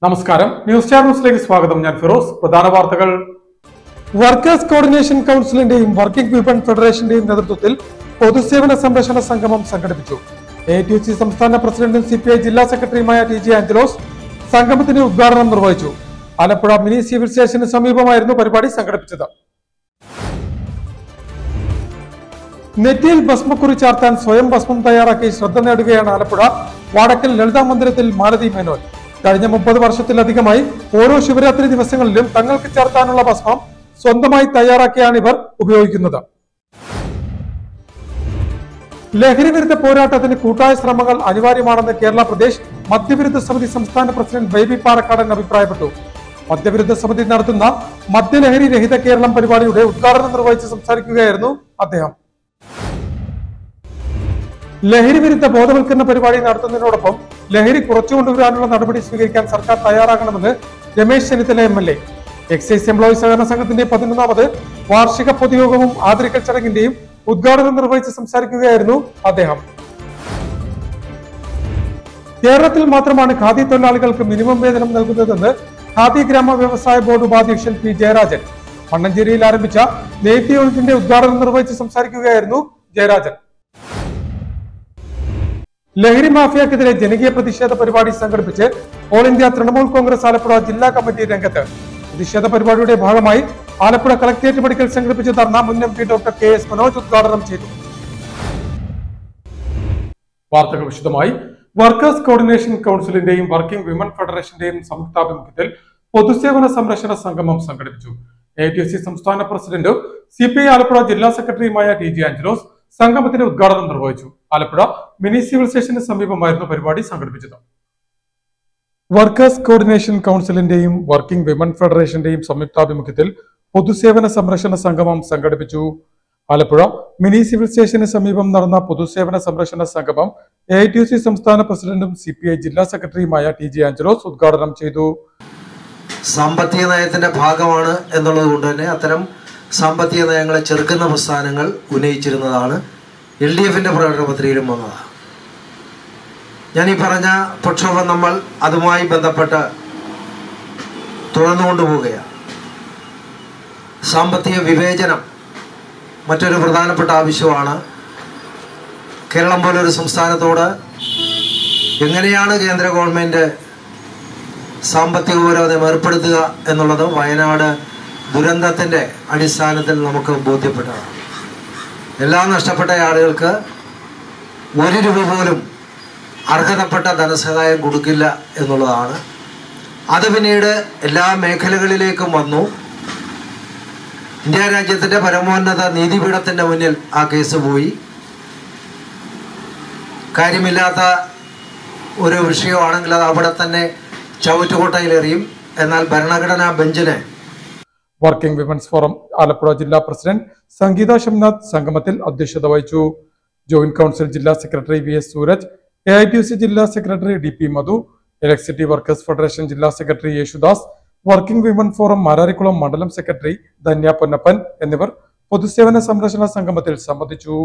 നമസ്കാരം, news star ന്യൂസിലേക്ക് സ്വാഗതം. ഞാൻ ഫിറോസ്. പ്രധാന വാർത്തകൾ. വർക്കേഴ്സ് കോർഡിനേഷൻ കൗൺസിലിന്റെയും വർക്കിംഗ് വിമൻ ഫെഡറേഷന്റെയും നേതൃത്വത്തിൽ പൊതുസേവന സംരക്ഷണ സംഗമം സംഘടിപ്പിച്ചു. AITUC സംസ്ഥാന പ്രസിഡന്റും CPI ജില്ലാ സെക്രട്ടറിയുമായ TG ആഞ്ചലോസ് സംഗമത്തിന്റെ ഉദ്ഘാടനം നിർവഹിച്ചു. ആലപ്പുഴ മിനി സിവിൽ സ്റ്റേഷന് സമീപമായിരുന്നു പരിപാടി സംഘടിപ്പിച്ചത്. നെറ്റിയിൽ ഭസ്മക്കുറി ചാർത്താൻ സ്വയം ഭസ്മം തയ്യാറാക്കി ശ്രദ്ധ നേടുകയാണ് ആലപ്പുഴ വാടക്കൽ ലളിതാ മന്ദിരത്തിൽ മാലതി മേനോൻ. കഴിഞ്ഞ 30 വർഷത്തിലധികമായി ഓരോ ശിവരാത്രി ദിവസങ്ങളിലും തങ്ങൾക്ക് ചേർത്താനുള്ള ഭസ്മം സ്വന്തമായി തയ്യാറാക്കിയാണ് ഇവർ ഉപയോഗിക്കുന്നത്. ലഹരി വിരുദ്ധ പോരാട്ടത്തിന് കൂട്ടായ ശ്രമങ്ങൾ അനിവാര്യമാണെന്ന് കേരള പ്രദേശ് മദ്യവിരുദ്ധ സമിതി സംസ്ഥാന പ്രസിഡന്റ് ബേബി പാറക്കാടൻ അഭിപ്രായപ്പെട്ടു. മദ്യവിരുദ്ധ സമിതി നടത്തുന്ന മദ്യലഹരി രഹിത കേരളം പരിപാടിയുടെ ഉദ്ഘാടനം നിർവഹിച്ച് സംസാരിക്കുകയായിരുന്നു അദ്ദേഹം. ലഹരി വിരുദ്ധ ബോധവൽക്കരണ പരിപാടി നടത്തുന്നതിനോടൊപ്പം ലഹരി കുറച്ചുകൊണ്ടുവരാനുള്ള നടപടി സ്വീകരിക്കാൻ സർക്കാർ തയ്യാറാകണമെന്ന് Ramesh Chennithala MLA. Excise employees സഹകരണ സംഘത്തിന്റെ 11ാമത് വാർഷിക പൊതുയോഗവും ആദരിക്കൽ ചടങ്ങിന്റെയും ഉദ്ഘാടനം നിർവഹിച്ച് സംസാരിക്കുകയായിരുന്നു അദ്ദേഹം. കേരളത്തിൽ മാത്രമാണ് ഖാദി തൊഴിലാളികൾക്ക് മിനിമം വേതനം നൽകുന്നതെന്ന് ഖാദി ഗ്രാമ വ്യവസായ ബോർഡ് ഉപാധ്യക്ഷൻ P. ജയരാജൻ മണ്ണഞ്ചേരിയിൽ ആരംഭിച്ച നെയ്ത്ത് യൂണിറ്റിന്റെ ഉദ്ഘാടനം നിർവഹിച്ച് സംസാരിക്കുകയായിരുന്നു ജയരാജൻ. ലഹരി മാഫിയക്കെതിരെ ജനകീയ പ്രതിഷേധ പരിപാടി സംഘടിപ്പിച്ച് ഓൾ ഇന്ത്യ തൃണമൂൽ കോൺഗ്രസ് ആലപ്പുഴ ജില്ലാ കമ്മിറ്റി രംഗത്ത്. പ്രതിഷേധ പരിപാടിയുടെ ഭാഗമായി ആലപ്പുഴ കളക്ടറേറ്റ് മെഡിക്കൽ സംഘടിപ്പിച്ച ധർണ മുൻ MP ഡോക്ടർ KS മനോജ് ഉദ്ഘാടനം ചെയ്തു. വാർത്തകൾ വിശദമായി. വർക്കേഴ്സ് കോർഡിനേഷൻ കൗൺസിലിന്റെയും വർക്കിംഗ് വിമൻ ഫെഡറേഷന്റെയും സംയുക്താഭിമുഖ്യത്തിൽ പൊതുസേവന സംരക്ഷണ സംഗമം സംഘടിപ്പിച്ചു. AITUC സംസ്ഥാന പ്രസിഡന്റും CPI ആലപ്പുഴ ജില്ലാ സെക്രട്ടറിയുമായ TG ആഞ്ചലോസ് സംഗമത്തിന്റെ ഉദ്ഘാടനം നിർവഹിച്ചു. ആലപ്പുഴ മിനി സിവിൽ സ്റ്റേഷന് സമീപമായിരുന്നു പരിപാടി സംഘടിപ്പിച്ചത്. വർക്കേഴ്സ് കോർഡിനേഷൻ കൗൺസിലിന്റെയും വർക്കിംഗ് വിമൻ ഫെഡറേഷന്റെയും സംയുക്താഭിമുഖ്യത്തിൽ പൊതുസേവന സംരക്ഷണ സംഗമം സംഘടിപ്പിച്ചു. ആലപ്പുഴ മിനി സിവിൽ സ്റ്റേഷന് സമീപം നടന്ന പൊതുസേവന സംരക്ഷണ സംഗമം AITUC സംസ്ഥാന പ്രസിഡന്റും CPI ജില്ലാ സെക്രട്ടറിയുമായ TG ആഞ്ചലോസ് ഉദ്ഘാടനം ചെയ്തു. സാമ്പത്തിക നയത്തിന്റെ ഭാഗമാണ് എന്നുള്ളത് കൊണ്ട് തന്നെ അത്തരം സാമ്പത്തിക നയങ്ങളെ ചെറുക്കുന്ന പ്രസ്ഥാനങ്ങൾ ഉന്നയിച്ചിരുന്നതാണ്. LDFന്റെ പ്രകടന പത്രികയിലും വന്നതാണ്. ഞാൻ ഈ പറഞ്ഞ പ്രക്ഷോഭം നമ്മൾ അതുമായി ബന്ധപ്പെട്ട് തുടർന്നുകൊണ്ടുപോവുകയാണ്. സാമ്പത്തിക വിവേചനം മറ്റൊരു പ്രധാനപ്പെട്ട ആവശ്യമാണ്. കേരളം പോലൊരു സംസ്ഥാനത്തോട് എങ്ങനെയാണ് കേന്ദ്ര ഗവൺമെന്റ് സാമ്പത്തിക ഉപരോധം ഏർപ്പെടുത്തുക എന്നുള്ളത് വയനാട് ദുരന്തത്തിന്റെ അടിസ്ഥാനത്തിൽ നമുക്ക് ബോധ്യപ്പെട്ടതാണ്. എല്ലാ നഷ്ടപ്പെട്ട ആളുകൾക്ക് 1 രൂപ പോലും അർഹതപ്പെട്ട ധനസഹായം കൊടുക്കില്ല എന്നുള്ളതാണ്. അത് പിന്നീട് എല്ലാ മേഖലകളിലേക്കും വന്നു. ഇന്ത്യ രാജ്യത്തിന്റെ പരമോന്നത നീതിപീഠത്തിന്റെ മുന്നിൽ ആ കേസ് പോയി. കാര്യമില്ലാത്ത ഒരു വിഷയമാണെങ്കിൽ അത് അവിടെ തന്നെ ചവറ്റുകൊട്ടയിലെറിയും. എന്നാൽ ഭരണഘടനാ ബെഞ്ചിനെ വർക്കിംഗ് വിമൻസ് ഫോറം ആലപ്പുഴ ജില്ലാ പ്രസിഡന്റ് സംഗീത ഷംനാഥ് സംഗമത്തിൽ അധ്യക്ഷത വഹിച്ചു. ജോയിന്റ് കൗൺസിൽ ജില്ലാ സെക്രട്ടറി VS സൂരജ്, AITUC ജില്ലാ സെക്രട്ടറി DP മധു, ഇലക്ട്രിസിറ്റി വർക്കേഴ്സ് ഫെഡറേഷൻ ജില്ലാ secretary Yesudas, working women forum Mararikulam മണ്ഡലം സെക്രട്ടറി ധന്യ പൊന്നപ്പൻ എന്നിവർ പൊതുസേവന സംരക്ഷണ സംഗമത്തിൽ സംബന്ധിച്ചു.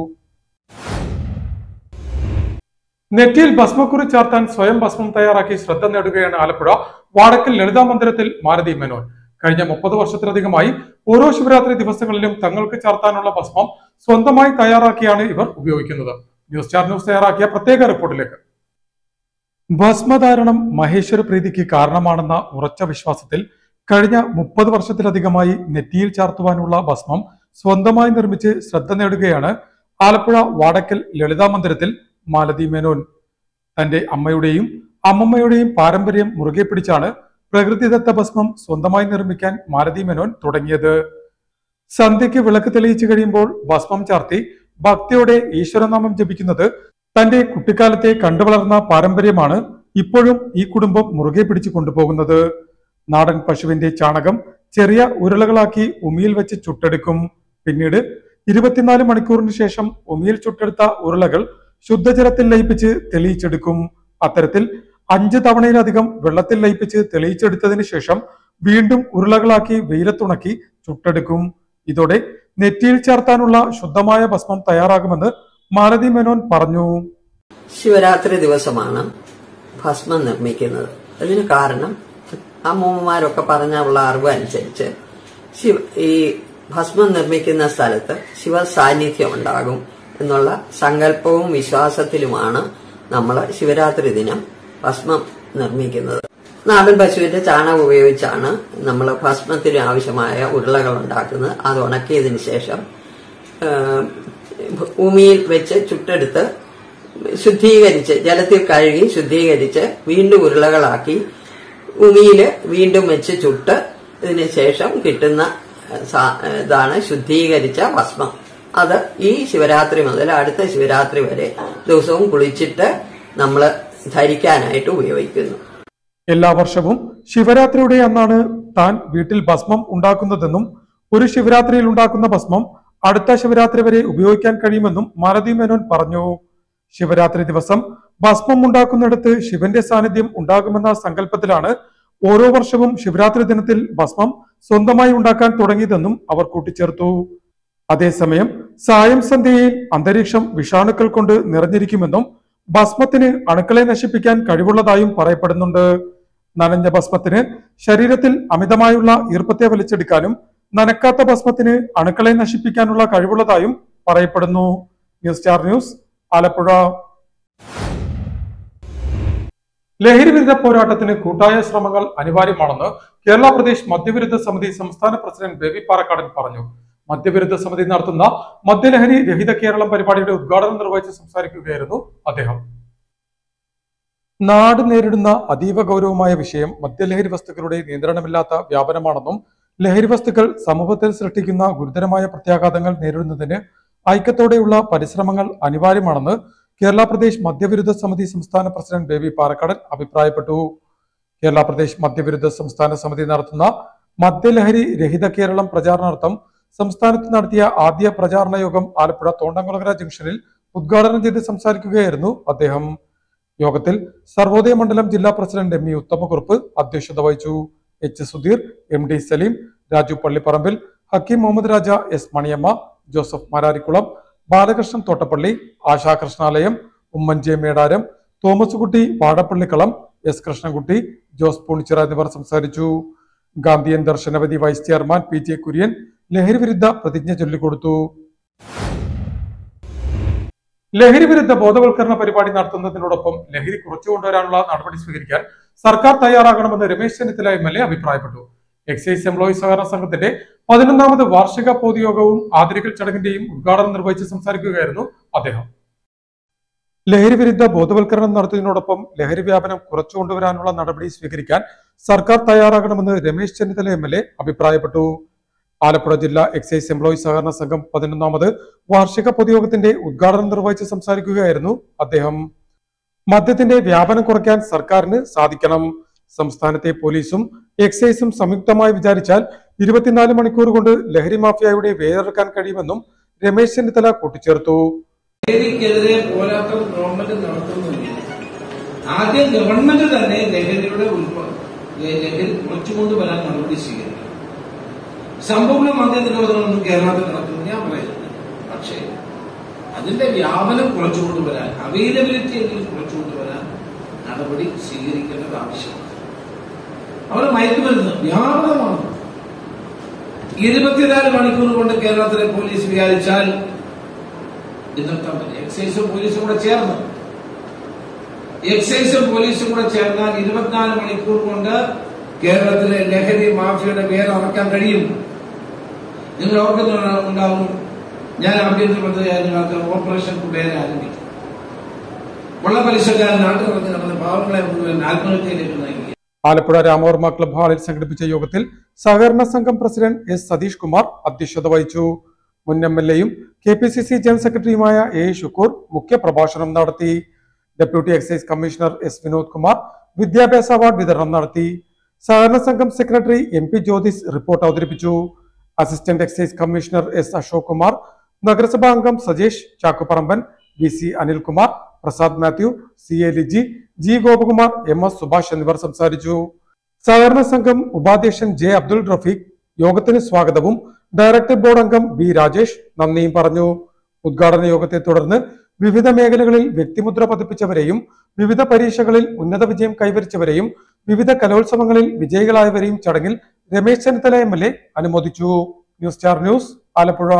നെറ്റിയിൽ ഭസ്മക്കുറി ചാർത്താൻ സ്വയം ഭസ്മം തയ്യാറാക്കി ശ്രദ്ധ നേടുകയാണ് ആലപ്പുഴ വാടക്കൽ ലളിതാ മന്ദിരത്തിൽ മാലതി മേനോൻ. കഴിഞ്ഞ 30 വർഷത്തിലധികമായി ഓരോ ശിവരാത്രി ദിവസങ്ങളിലും തങ്ങൾക്ക് ചാർത്താനുള്ള ഭസ്മം സ്വന്തമായി തയ്യാറാക്കിയാണ് ഇവർ ഉപയോഗിക്കുന്നത്. ന്യൂസ് സ്റ്റാർ ന്യൂസ് തയ്യാറാക്കിയ പ്രത്യേക റിപ്പോർട്ടിലേക്ക്. ഭസ്മധാരണം മഹേശ്വര പ്രീതിക്ക് കാരണമാണെന്ന ഉറച്ച വിശ്വാസത്തിൽ കഴിഞ്ഞ 30 വർഷത്തിലധികമായി നെറ്റിയിൽ ചാർത്തുവാനുള്ള ഭസ്മം സ്വന്തമായി നിർമ്മിച്ച് ശ്രദ്ധ നേടുകയാണ് ആലപ്പുഴ വാടക്കൽ ലളിതാ മന്ദിരത്തിൽ മാലതി മേനോൻ. തന്റെ അമ്മയുടെയും അമ്മമ്മയുടെയും പാരമ്പര്യം മുറുകെ പിടിച്ചാണ് പ്രകൃതിദത്ത ഭസ്മം സ്വന്തമായി നിർമ്മിക്കാൻ മാലതി മേനോൻ തുടങ്ങിയത്. സന്ധ്യയ്ക്ക് വിളക്ക് തെളിയിച്ചു കഴിയുമ്പോൾ ഭസ്മം ചാർത്തി ഭക്തിയോടെ ഈശ്വരനാമം ജപിക്കുന്നത് തന്റെ കുട്ടിക്കാലത്തെ കണ്ടുവളർന്ന പാരമ്പര്യമാണ് ഇപ്പോഴും ഈ കുടുംബം മുറുകെ പിടിച്ചു കൊണ്ടുപോകുന്നത്. നാടൻ പശുവിന്റെ ചാണകം ചെറിയ ഉരുളകളാക്കി ഉമിയിൽ വെച്ച് ചുട്ടെടുക്കും. പിന്നീട് 24 മണിക്കൂറിന് ശേഷം ഉമിയിൽ ചുട്ടെടുത്ത ഉരുളകൾ ശുദ്ധജലത്തിൽ ലയിപ്പിച്ച് തെളിയിച്ചെടുക്കും. അത്തരത്തിൽ 5 തവണയിലധികം വെള്ളത്തിൽ ലയിപ്പിച്ച് തെളിയിച്ചെടുത്തതിന് ശേഷം വീണ്ടും ഉരുളകളാക്കി വെയിലത്തുണക്കി ചുട്ടെടുക്കും. ഇതോടെ നെറ്റിയിൽ ചേർത്താനുള്ള ശുദ്ധമായ ഭസ്മം തയ്യാറാകുമെന്ന് മാലതി മേനോൻ പറഞ്ഞു. ശിവരാത്രി ദിവസമാണ് ഭസ്മം നിർമ്മിക്കുന്നത്. അതിന് കാരണം അമ്മൂമ്മമാരൊക്കെ പറഞ്ഞുള്ള അറിവ് അനുസരിച്ച് ഈ ഭസ്മം നിർമ്മിക്കുന്ന സ്ഥലത്ത് ശിവ സാന്നിധ്യം ഉണ്ടാകും എന്നുള്ള സങ്കല്പവും വിശ്വാസത്തിലുമാണ് നമ്മൾ ശിവരാത്രി ദിനം ഭസ്മം നിർമ്മിക്കുന്നത്. നാടൻ പശുവിന്റെ ചാണകം ഉപയോഗിച്ചാണ് നമ്മൾ ഭസ്മത്തിന് ആവശ്യമായ ഉരുളകൾ ഉണ്ടാക്കുന്നത്. അത് ഉണക്കിയതിനു ശേഷം ഭൂമിയിൽ വെച്ച് ചുട്ടെടുത്ത് ശുദ്ധീകരിച്ച് ജലത്തിൽ കഴുകി ശുദ്ധീകരിച്ച് വീണ്ടും ഉരുളകളാക്കി ഭൂമിയിൽ വീണ്ടും വെച്ച് ചുട്ട് ഇതിന് ശേഷം കിട്ടുന്ന ഇതാണ് ശുദ്ധീകരിച്ച ഭസ്മം. അത് ഈ ശിവരാത്രി മുതൽ അടുത്ത ശിവരാത്രി വരെ ദിവസവും കുളിച്ചിട്ട് നമ്മൾ ധരിക്കാനായിട്ട് ഉപയോഗിക്കുന്നു. എല്ലാ വർഷവും ശിവരാത്രിയുടെ അന്നാണ് താൻ വീട്ടിൽ ഭസ്മം ഉണ്ടാക്കുന്നതെന്നും ഒരു ശിവരാത്രിയിൽ ഉണ്ടാക്കുന്ന ഭസ്മം അടുത്ത ശിവരാത്രി വരെ ഉപയോഗിക്കാൻ കഴിയുമെന്നും മാലതി മേനോൻ പറഞ്ഞു. ശിവരാത്രി ദിവസം ഭസ്മം ഉണ്ടാക്കുന്നിടത്ത് ശിവന്റെ സാന്നിധ്യം ഉണ്ടാകുമെന്ന സങ്കല്പത്തിലാണ് ഓരോ വർഷവും ശിവരാത്രി ദിനത്തിൽ ഭസ്മം സ്വന്തമായി ഉണ്ടാക്കാൻ തുടങ്ങിയതെന്നും അവർ കൂട്ടിച്ചേർത്തു. അതേസമയം സായം സന്ധ്യയിൽ അന്തരീക്ഷം വിഷാണുക്കൾ കൊണ്ട് നിറഞ്ഞിരിക്കുമെന്നും ഭസ്മത്തിന് അണുക്കളെ നശിപ്പിക്കാൻ കഴിവുള്ളതായും പറയപ്പെടുന്നുണ്ട്. നനഞ്ഞ ഭസ്മത്തിന് ശരീരത്തിൽ അമിതമായുള്ള ഈർപ്പത്തെ വലിച്ചെടുക്കാനും നനക്കാത്ത ഭസ്മത്തിന് അണുക്കളെ നശിപ്പിക്കാനുള്ള കഴിവുള്ളതായും പറയപ്പെടുന്നു. News star news, Alappuzha. ലഹരിവിരുദ്ധ പോരാട്ടത്തിന് കൂട്ടായ ശ്രമങ്ങൾ അനിവാര്യമാണെന്ന് കേരള പ്രദേശ് മദ്യവിരുദ്ധ സമിതി സംസ്ഥാന പ്രസിഡന്റ് ബേബി പാറക്കാടൻ പറഞ്ഞു. മദ്യവിരുദ്ധ സമിതി നടത്തുന്ന മദ്യലഹരി രഹിത കേരളം പരിപാടിയുടെ ഉദ്ഘാടനം നിർവഹിച്ച് സംസാരിക്കുകയായിരുന്നു അദ്ദേഹം. നാട് നേരിടുന്ന അതീവ ഗൗരവമായ വിഷയം മദ്യലഹരി വസ്തുക്കളുടെ നിയന്ത്രണമില്ലാത്ത വ്യാപനമാണെന്നും ലഹരി വസ്തുക്കൾ സമൂഹത്തിൽ സൃഷ്ടിക്കുന്ന ഗുരുതരമായ പ്രത്യാഘാതങ്ങൾ നേരിടുന്നതിന് ഐക്യത്തോടെയുള്ള പരിശ്രമങ്ങൾ അനിവാര്യമാണെന്ന് കേരള പ്രദേശ് മദ്യവിരുദ്ധ സമിതി സംസ്ഥാന പ്രസിഡന്റ് ബേബി പാറക്കാടൻ അഭിപ്രായപ്പെട്ടു. കേരള പ്രദേശ് മദ്യവിരുദ്ധ സംസ്ഥാന സമിതി നടത്തുന്ന മദ്യലഹരി രഹിത കേരളം പ്രചാരണാർത്ഥം സംസ്ഥാനത്ത് നടത്തിയ ആദ്യ പ്രചാരണ യോഗം ആലപ്പുഴ തോണ്ടംകുളങ്ങര ജംഗ്ഷനിൽ ഉദ്ഘാടനം ചെയ്ത് സംസാരിക്കുകയായിരുന്നു അദ്ദേഹം. യോഗത്തിൽ സർവോദയ മണ്ഡലം ജില്ലാ പ്രസിഡന്റ് എം ഇ ഉത്തമകുറുപ്പ് അധ്യക്ഷത വഹിച്ചു. H Sudheer, M D Saleem, Raju Pallipparambil, Hakeem Muhammad Raja, S Maniyamma, Joseph Mararikulam, Balakrishnan Thottappally, Ashakrishnalayam, Oommen J Medaram, Thomas Kutty Vadappallikkalam, S Krishnankutty, Jose Poonichira എന്നിവർ സംസാരിച്ചു. ഗാന്ധിയൻ ദർശനവതി vice chairman P J Kurian ലഹരി വിരുദ്ധ പ്രതിജ്ഞ ചൊല്ലിക്കൊടുത്തു. ലഹരി വിരുദ്ധ ബോധവൽക്കരണ പരിപാടി നടത്തുന്നതിനോടൊപ്പം ലഹരി കുറച്ചുകൊണ്ടുവരാനുള്ള നടപടി സ്വീകരിക്കാൻ സർക്കാർ തയ്യാറാകണമെന്ന് രമേശ് ചെന്നിത്തല MLA അഭിപ്രായപ്പെട്ടു. എക്സൈസ് എംപ്ലോയീസ് സഹകരണ സംഘത്തിന്റെ 11ാമത് വാർഷിക പൊതുയോഗവും ആദരിക്കൽ ചടങ്ങിന്റെയും ഉദ്ഘാടനം നിർവഹിച്ച് സംസാരിക്കുകയായിരുന്നു അദ്ദേഹം. ലഹരി വിരുദ്ധ ബോധവൽക്കരണം നടത്തുന്നതിനോടൊപ്പം ലഹരി വ്യാപനം കുറച്ചുകൊണ്ടുവരാനുള്ള നടപടി സ്വീകരിക്കാൻ സർക്കാർ തയ്യാറാകണമെന്ന് രമേശ് ചെന്നിത്തല MLA അഭിപ്രായപ്പെട്ടു. ആലപ്പുഴ ജില്ലാ എക്സൈസ് എംപ്ലോയീസ് സഹകരണ സംഘം 11ാമത് വാർഷിക പൊതുയോഗത്തിന്റെ ഉദ്ഘാടനം നിർവഹിച്ച് സംസാരിക്കുകയായിരുന്നു അദ്ദേഹം. മദ്യത്തിന്റെ വ്യാപനം കുറയ്ക്കാൻ സർക്കാരിന് സാധിക്കണം. സംസ്ഥാനത്തെ പോലീസും എക്സൈസും സംയുക്തമായി വിചാരിച്ചാൽ 24 മണിക്കൂർ കൊണ്ട് ലഹരി മാഫിയയുടെ വേരെടുക്കാൻ കഴിയുമെന്നും രമേശ് ചെന്നിത്തല കൂട്ടിച്ചേർത്തു. ലഹരിക്കെതിരെ പോരാട്ടം ഗവൺമെന്റ് നടത്തുന്നില്ല. ആദ്യം ഗവൺമെന്റ് തന്നെ ലഹരി കുറച്ചുകൊണ്ടുവരാൻ നടപടി സ്വീകരിക്കണം. സമ്പൂർണ്ണ മദ്യ നിരോധനമൊന്നും കേരളത്തിൽ നടത്തുന്നു ഞാൻ പറയുന്നത്. പക്ഷേ അതിന്റെ വ്യാപനം കുറച്ചുകൊണ്ടുവരാൻ, അവൈലബിലിറ്റി എങ്കിലും കുറച്ചുകൊണ്ടുവരാൻ നടപടി സ്വീകരിക്കേണ്ടത് ആവശ്യമാണ്. അവിടെ മയക്കുമരുന്ന് വ്യാപകമാണ്. 24 മണിക്കൂർ കൊണ്ട് കേരളത്തിലെ പോലീസ് വിചാരിച്ചാൽ നിർത്താൻ പറ്റും. എക്സൈസും പോലീസും കൂടെ ചേർന്ന് ചേർന്നാൽ 24 മണിക്കൂർ കൊണ്ട് കേരളത്തിലെ ലഹരി മാഫിയയുടെ വേര് അറക്കാൻ കഴിയും. നിങ്ങൾ ഓർക്കുന്നുണ്ടാവും, ഞാൻ ആഭ്യന്തരമന്ത്രിയായ ഓപ്പറേഷൻ കുബേര ആരംഭിച്ചു. കൊള്ളപ്പലിശക്കാരൻ നാട്ടിലിറങ്ങി നടന്ന പാവങ്ങളെ മുഴുവൻ ആത്മഹത്യയിലേക്ക് നയിക്കുക. ആലപ്പുഴ രാമവർമ്മ ക്ലബ് ഹാളിൽ സംഘടിപ്പിച്ച യോഗത്തിൽ സഹകരണ സംഘം പ്രസിഡന്റ് എസ് സതീഷ് കുമാർ അധ്യക്ഷത വഹിച്ചു. മുൻ MLAയും KPCC ജനറൽ സെക്രട്ടറിയുമായ A ഷുക്കൂർ മുഖ്യപ്രഭാഷണം നടത്തി. Deputy excise commissioner S Vinod Kumar വിദ്യാഭ്യാസ അവാർഡ് വിതരണം നടത്തി. സഹകരണ സംഘം സെക്രട്ടറി MP ജ്യോതിസ് റിപ്പോർട്ട് അവതരിപ്പിച്ചു. Assistant excise commissioner S Ashok Kumar, നഗരസഭാ അംഗം Sajesh ചാക്കുപറമ്പൻ, VC Anilkumar, Prasad Mathew, CA Liji, G Gopakumar, MS Subhash എന്നിവർ സംസാരിച്ചു. സഹകരണ സംഘം ഉപാധ്യക്ഷൻ J അബ്ദുൾ റഫീഖ് യോഗത്തിന് സ്വാഗതവും ഡയറക്ടർ ബോർഡ് അംഗം B രാജേഷ് നന്ദിയും പറഞ്ഞു. ഉദ്ഘാടന യോഗത്തെ തുടർന്ന് വിവിധ മേഖലകളിൽ വ്യക്തിമുദ്ര പതിപ്പിച്ചവരെയും വിവിധ പരീക്ഷകളിൽ ഉന്നത വിജയം കൈവരിച്ചവരെയും വിവിധ കലോത്സവങ്ങളിൽ വിജയികളായവരെയും ചടങ്ങിൽ രമേശ് ചെന്നിത്തല MLA അനുമോദിച്ചു. News star news, Alappuzha.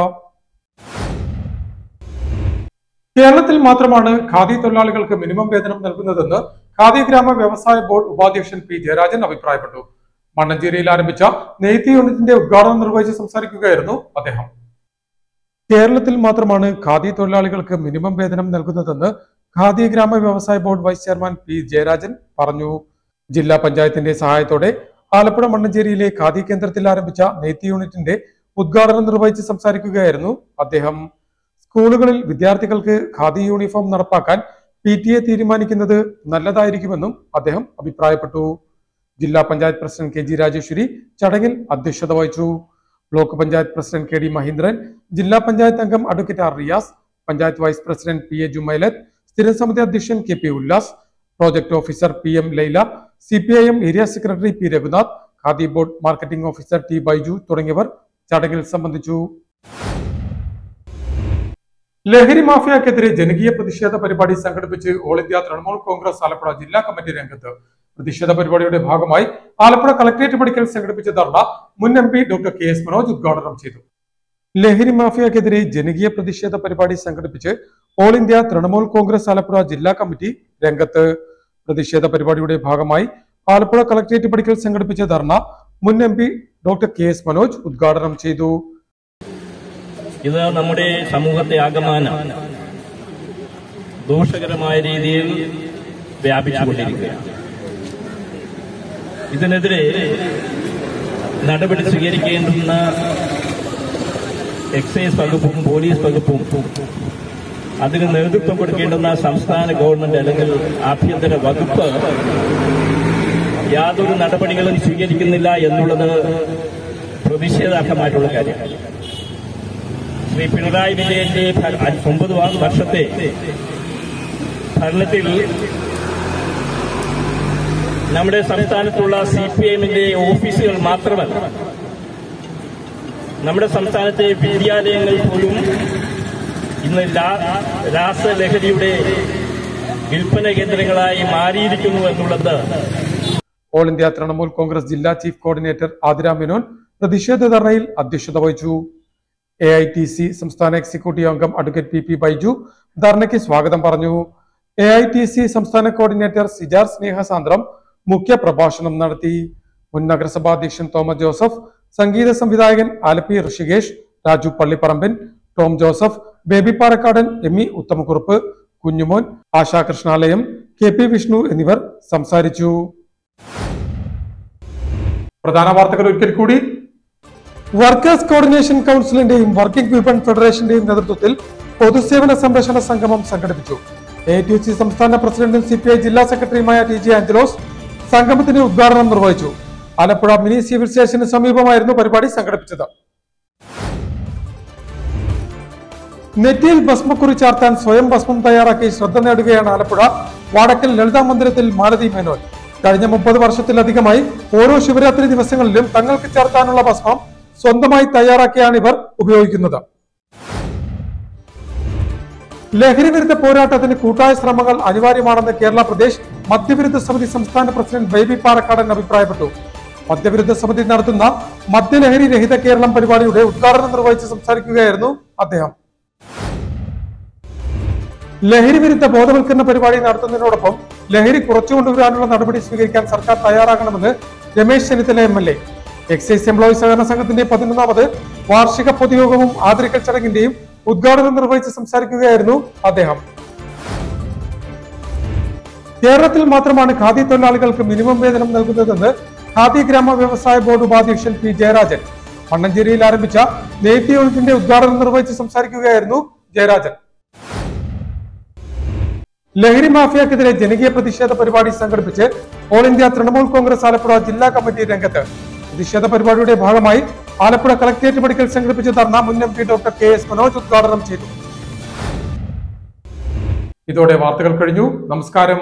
കേരളത്തിൽ മാത്രമാണ് ഖാദി തൊഴിലാളികൾക്ക് മിനിമം വേതനം നൽകുന്നതെന്ന് ഖാദി ഗ്രാമ വ്യവസായ ബോർഡ് ഉപാധ്യക്ഷൻ P. ജയരാജൻ അഭിപ്രായപ്പെട്ടു. മണ്ണഞ്ചേരിയിൽ ആരംഭിച്ച നെയ്ത്ത് യൂണിറ്റിന്റെ ഉദ്ഘാടനം നിർവഹിച്ച് സംസാരിക്കുകയായിരുന്നു അദ്ദേഹം. കേരളത്തിൽ മാത്രമാണ് ഖാദി തൊഴിലാളികൾക്ക് മിനിമം വേതനം നൽകുന്നതെന്ന് ഖാദി ഗ്രാമ വ്യവസായ board vice chairman P. Jayarajan പറഞ്ഞു. ജില്ലാ പഞ്ചായത്തിന്റെ സഹായത്തോടെ ആലപ്പുഴ മണ്ണഞ്ചേരിയിലെ ഖാദി കേന്ദ്രത്തിൽ ആരംഭിച്ച നെയ്ത്ത് യൂണിറ്റിന്റെ ഉദ്ഘാടനം നിർവഹിച്ച് സംസാരിക്കുകയായിരുന്നു അദ്ദേഹം. സ്കൂളുകളിൽ വിദ്യാർത്ഥികൾക്ക് ഖാദി യൂണിഫോം നടപ്പാക്കാൻ PTA തീരുമാനിക്കുന്നത് നല്ലതായിരിക്കുമെന്നും അദ്ദേഹം അഭിപ്രായപ്പെട്ടു. ജില്ലാ പഞ്ചായത്ത് പ്രസിഡന്റ് KG രാജേശ്വരി ചടങ്ങിൽ അധ്യക്ഷത വഹിച്ചു. Block panchayat president KD Maheendran, ജില്ലാ പഞ്ചായത്ത് അംഗം advocate R. Riyas, panchayat vice president PA Jumailath, സ്ഥിരം സമിതി അധ്യക്ഷൻ KP Ullas, project officer PM Laila, CPIM area secretary P. Raghunath, Khadi board marketing officer T. Baiju തുടങ്ങിയവർ ചടങ്ങിൽ സംബന്ധിച്ചു. ലഹരി മാഫിയക്കെതിരെ ജനകീയ പ്രതിഷേധ പരിപാടി സംഘടിപ്പിച്ച് ഓൾ ഇന്ത്യ തൃണമൂൽ കോൺഗ്രസ് ആലപ്പുഴ ജില്ലാ കമ്മിറ്റി രംഗത്ത്. പ്രതിഷേധ പരിപാടിയുടെ ഭാഗമായി ആലപ്പുഴ കളക്ടറേറ്റ് പടിക്കൽ സംഘടിപ്പിച്ച ധർണ മുൻ MP ഡോക്ടർ KS മനോജ് ഉദ്ഘാടനം ചെയ്തു. ലഹരി മാഫിയക്കെതിരെ ജനകീയ പ്രതിഷേധ പരിപാടി സംഘടിപ്പിച്ച് ഓൾ ഇന്ത്യ തൃണമൂൽ കോൺഗ്രസ് ആലപ്പുഴ ജില്ലാ കമ്മിറ്റി രംഗത്ത്. പ്രതിഷേധ പരിപാടിയുടെ ഭാഗമായി ആലപ്പുഴ കളക്ടറേറ്റ് പടിക്കൽ സംഘടിപ്പിച്ച ധർണ മുൻ MP ഡോക്ടർ KS മനോജ് ഉദ്ഘാടനം ചെയ്തു. ഇത് നമ്മുടെ സമൂഹത്തെ ആകമാനം ദോഷകരമായ രീതിയിൽ വ്യാപിച്ചുകൊണ്ടിരിക്കുകയാണ്. ഇതിനെതിരെ നടപടി സ്വീകരിക്കേണ്ടുന്ന എക്സൈസ് വകുപ്പും പോലീസ് വകുപ്പും അതിന് നേതൃത്വം കൊടുക്കേണ്ടുന്ന സംസ്ഥാന ഗവൺമെന്റ് അല്ലെങ്കിൽ ആഭ്യന്തര വകുപ്പ് യാതൊരു നടപടികളും സ്വീകരിക്കുന്നില്ല എന്നുള്ളത് പ്രതിഷേധാർഹമായിട്ടുള്ള കാര്യമാണ്. ശ്രീ പിണറായി വിജയന്റെ 9 വർഷത്തെ ഭരണത്തിൽ നമ്മുടെ സംസ്ഥാനത്തുള്ള CPIMന്റെ ഓഫീസുകൾ മാത്രമല്ല, നമ്മുടെ സംസ്ഥാനത്തെ വിദ്യാലയങ്ങൾ പോലും ഇന്ന് രാസലഹരിയുടെ വിൽപ്പന കേന്ദ്രങ്ങളായി മാറിയിരിക്കുന്നു എന്നുള്ളത്. ഓൾ ഇന്ത്യ തൃണമൂൽ കോൺഗ്രസ് ജില്ലാ ചീഫ് കോർഡിനേറ്റർ ആതിര മേനോൻ പ്രതിഷേധ ധർണയിൽ അധ്യക്ഷത വഹിച്ചു. AITC സംസ്ഥാന എക്സിക്യൂട്ടീവ് അംഗം അഡ്വക്കേറ്റ് PP ബൈജു ധർണയ്ക്ക് സ്വാഗതം പറഞ്ഞു. AITC സംസ്ഥാന കോർഡിനേറ്റർ സിജാർ സ്നേഹസാന്ദ്രം മുഖ്യ പ്രഭാഷണം നടത്തി. മുൻ നഗരസഭാ അധ്യക്ഷൻ തോമസ് ജോസഫ്, സംഗീത സംവിധായകൻ Alleppey Rishikesh, Raju Pallipparamban, Tom Joseph, baby Parakkadan, ME Uthamakkurup, Kunjumon, ASHA Krishnalayam, KP Vishnu എന്നിവർ സംസാരിച്ചു. പ്രധാന വാർത്തകൾ ഒരിക്കൽ കൂടി. വർക്കേഴ്സ് കോർഡിനേഷൻ കൗൺസിലിന്റെയും വർക്കിംഗ് വിമൻ ഫെഡറേഷന്റെയും നേതൃത്വത്തിൽ പൊതുസേവന സംരക്ഷണ സംഗമം സംഘടിപ്പിച്ചു. AITC സംസ്ഥാന പ്രസിഡന്റും CPI ജില്ലാ സെക്രട്ടറിയുമായ TG ആഞ്ചലോസ് സംഗമത്തിന് ഉദ്ഘാടനം നിർവഹിച്ചു. ആലപ്പുഴ മിനി സിവിൽ സ്റ്റേഷന് സമീപമായിരുന്നു പരിപാടി സംഘടിപ്പിച്ചത്. നെറ്റിയിൽ ഭസ്മക്കുറി ചാർത്താൻ സ്വയം ഭസ്മം തയ്യാറാക്കി ശ്രദ്ധ നേടുകയാണ് ആലപ്പുഴ വാടക്കൽ ലളിതാ മന്ദിരത്തിൽ മാലതി മേനോൻ. കഴിഞ്ഞ 30 വർഷത്തിലധികമായി ഓരോ ശിവരാത്രി ദിവസങ്ങളിലും തങ്ങൾക്ക് ചേർത്താനുള്ള ഭസ്മം സ്വന്തമായി തയ്യാറാക്കിയാണ് ഇവർ ഉപയോഗിക്കുന്നത്. ലഹരി വിരുദ്ധ പോരാട്ടത്തിന് കൂട്ടായ ശ്രമങ്ങൾ അനിവാര്യമാണെന്ന് കേരള പ്രദേശ് മദ്യവിരുദ്ധ സമിതി സംസ്ഥാന പ്രസിഡന്റ് ബേബി പാറക്കാടൻ അഭിപ്രായപ്പെട്ടു. മദ്യവിരുദ്ധ സമിതി നടത്തുന്ന മദ്യലഹരി രഹിത കേരളം പരിപാടിയുടെ ഉദ്ഘാടനം നിർവഹിച്ച് സംസാരിക്കുകയായിരുന്നു അദ്ദേഹം. ലഹരി വിരുദ്ധ ബോധവൽക്കരണ പരിപാടി നടത്തുന്നതിനോടൊപ്പം ലഹരി കുറച്ചുകൊണ്ടുവരാനുള്ള നടപടി സ്വീകരിക്കാൻ സർക്കാർ തയ്യാറാകണമെന്ന് Ramesh Chennithala MLA. Excise employees സഹകരണ സംഘത്തിന്റെ 11ാമത് വാർഷിക പൊതുയോഗവും ആദരിക്കൽ ചടങ്ങിന്റെയും ഉദ്ഘാടനം നിർവഹിച്ച് സംസാരിക്കുകയായിരുന്നു അദ്ദേഹം. കേരളത്തിൽ മാത്രമാണ് ഖാദി തൊഴിലാളികൾക്ക് മിനിമം വേതനം നൽകുന്നതെന്ന് ഖാദി ഗ്രാമ വ്യവസായ ബോർഡ് ഉപാധ്യക്ഷൻ P. ജയരാജൻ മണ്ണഞ്ചേരിയിൽ ആരംഭിച്ച നെയ്ത്ത് യൂണിറ്റിന്റെ ഉദ്ഘാടനം നിർവഹിച്ച് സംസാരിക്കുകയായിരുന്നു ജയരാജൻ. ലഹരി മാഫിയക്കെതിരെ ജനകീയ പ്രതിഷേധ പരിപാടി സംഘടിപ്പിച്ച് ഓൾ ഇന്ത്യ തൃണമൂൽ കോൺഗ്രസ് ആലപ്പുഴ ജില്ലാ കമ്മിറ്റി രംഗത്ത്. പ്രതിഷേധ പരിപാടിയുടെ ഭാഗമായി ആലപ്പുഴ കളക്ടറേറ്റ് പടിക്കൽ സംഘടിപ്പിച്ച ധർണ മുൻ MP ഡോക്ടർ KS മനോജ് ഉദ്ഘാടനം ചെയ്തു. ഇതോടെ വാർത്തകൾ കഴിഞ്ഞു. നമസ്കാരം.